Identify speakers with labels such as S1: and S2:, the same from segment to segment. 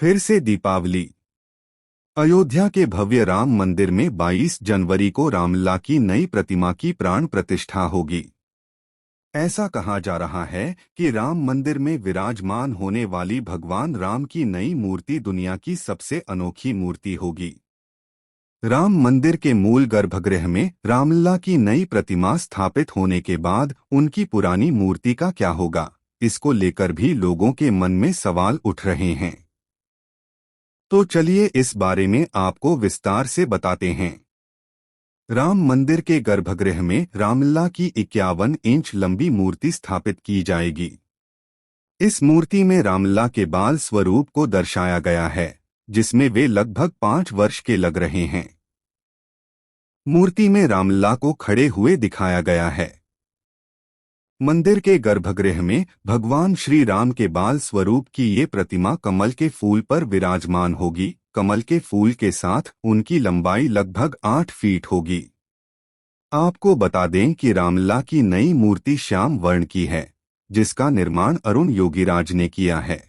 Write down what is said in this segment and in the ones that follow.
S1: फिर से दीपावली। अयोध्या के भव्य राम मंदिर में 22 जनवरी को रामलला की नई प्रतिमा की प्राण प्रतिष्ठा होगी। ऐसा कहा जा रहा है कि राम मंदिर में विराजमान होने वाली भगवान राम की नई मूर्ति दुनिया की सबसे अनोखी मूर्ति होगी। राम मंदिर के मूल गर्भगृह में रामलला की नई प्रतिमा स्थापित होने के बाद उनकी पुरानी मूर्ति का क्या होगा, इसको लेकर भी लोगों के मन में सवाल उठ रहे हैं। तो चलिए इस बारे में आपको विस्तार से बताते हैं। राम मंदिर के गर्भगृह में रामलला की 51 इंच लंबी मूर्ति स्थापित की जाएगी। इस मूर्ति में रामलला के बाल स्वरूप को दर्शाया गया है, जिसमें वे लगभग 5 वर्ष के लग रहे हैं। मूर्ति में रामलला को खड़े हुए दिखाया गया है। मंदिर के गर्भगृह में भगवान श्री राम के बाल स्वरूप की ये प्रतिमा कमल के फूल पर विराजमान होगी। कमल के फूल के साथ उनकी लंबाई लगभग 8 फीट होगी। आपको बता दें कि रामलला की नई मूर्ति श्याम वर्ण की है, जिसका निर्माण अरुण योगीराज ने किया है।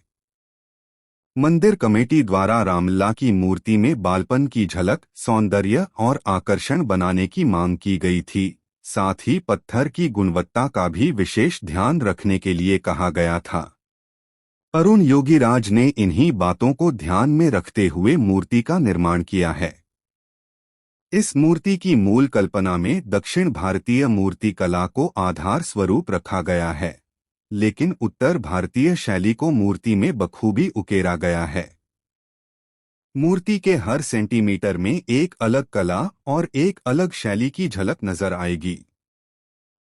S1: मंदिर कमेटी द्वारा रामलला की मूर्ति में बालपन की झलक, सौंदर्य और आकर्षण बनाने की मांग की गई थी। साथ ही पत्थर की गुणवत्ता का भी विशेष ध्यान रखने के लिए कहा गया था। अरुण योगीराज ने इन्हीं बातों को ध्यान में रखते हुए मूर्ति का निर्माण किया है। इस मूर्ति की मूल कल्पना में दक्षिण भारतीय मूर्ति कला को आधार स्वरूप रखा गया है, लेकिन उत्तर भारतीय शैली को मूर्ति में बखूबी उकेरा गया है। मूर्ति के हर सेंटीमीटर में एक अलग कला और एक अलग शैली की झलक नजर आएगी।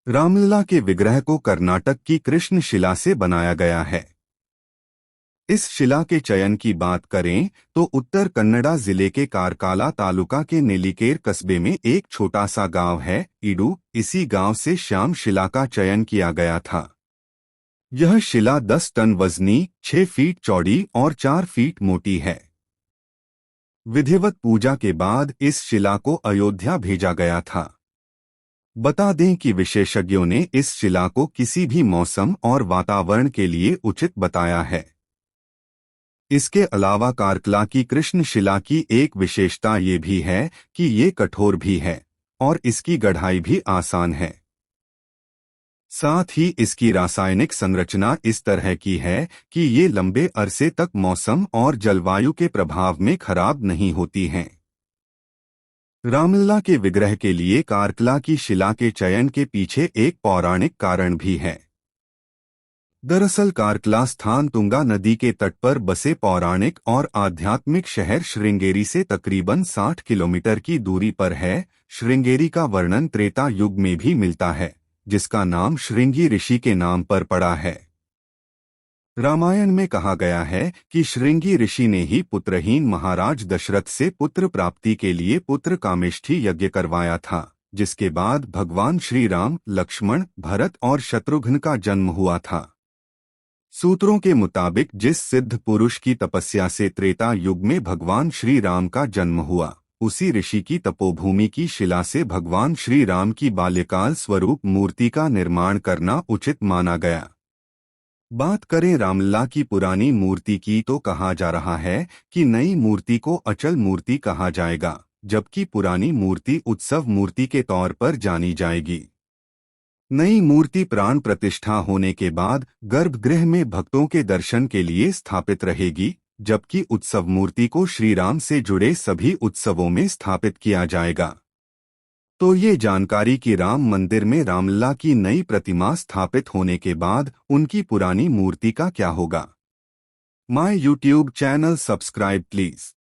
S1: रामलला के विग्रह को कर्नाटक की कृष्ण शिला से बनाया गया है। इस शिला के चयन की बात करें तो उत्तर कन्नड़ा जिले के कारकाला तालुका के नेलिकेर कस्बे में एक छोटा सा गांव है, इडू। इसी गांव से श्याम शिला का चयन किया गया था। यह शिला 10 टन वजनी, 6 फीट चौड़ी और 4 फीट मोटी है। विधिवत पूजा के बाद इस शिला को अयोध्या भेजा गया था। बता दें कि विशेषज्ञों ने इस शिला को किसी भी मौसम और वातावरण के लिए उचित बताया है। इसके अलावा कारकला की कृष्ण शिला की एक विशेषता ये भी है कि ये कठोर भी है और इसकी गढ़ाई भी आसान है। साथ ही इसकी रासायनिक संरचना इस तरह की है कि ये लंबे अरसे तक मौसम और जलवायु के प्रभाव में खराब नहीं होती हैं। रामलला के विग्रह के लिए कारकला की शिला के चयन के पीछे एक पौराणिक कारण भी है। दरअसल कारकला स्थान तुंगा नदी के तट पर बसे पौराणिक और आध्यात्मिक शहर श्रृंगेरी से तकरीबन 60 किलोमीटर की दूरी पर है। श्रृंगेरी का वर्णन त्रेता युग में भी मिलता है, जिसका नाम श्रृंगी ऋषि के नाम पर पड़ा है। रामायण में कहा गया है कि श्रृंगी ऋषि ने ही पुत्रहीन महाराज दशरथ से पुत्र प्राप्ति के लिए पुत्र कामेष्ठी यज्ञ करवाया था, जिसके बाद भगवान श्री राम, लक्ष्मण, भरत और शत्रुघ्न का जन्म हुआ था। सूत्रों के मुताबिक जिस सिद्ध पुरुष की तपस्या से त्रेता युग में भगवान श्री राम का जन्म हुआ, उसी ऋषि की तपोभूमि की शिला से भगवान श्री राम की बाल्यकाल स्वरूप मूर्ति का निर्माण करना उचित माना गया। बात करें रामलला की पुरानी मूर्ति की तो कहा जा रहा है कि नई मूर्ति को अचल मूर्ति कहा जाएगा, जबकि पुरानी मूर्ति उत्सव मूर्ति के तौर पर जानी जाएगी। नई मूर्ति प्राण प्रतिष्ठा होने के बाद गर्भगृह में भक्तों के दर्शन के लिए स्थापित रहेगी, जबकि उत्सव मूर्ति को श्री राम से जुड़े सभी उत्सवों में स्थापित किया जाएगा। तो ये जानकारी कि राम मंदिर में रामलला की नई प्रतिमा स्थापित होने के बाद उनकी पुरानी मूर्ति का क्या होगा। My YouTube channel subscribe please.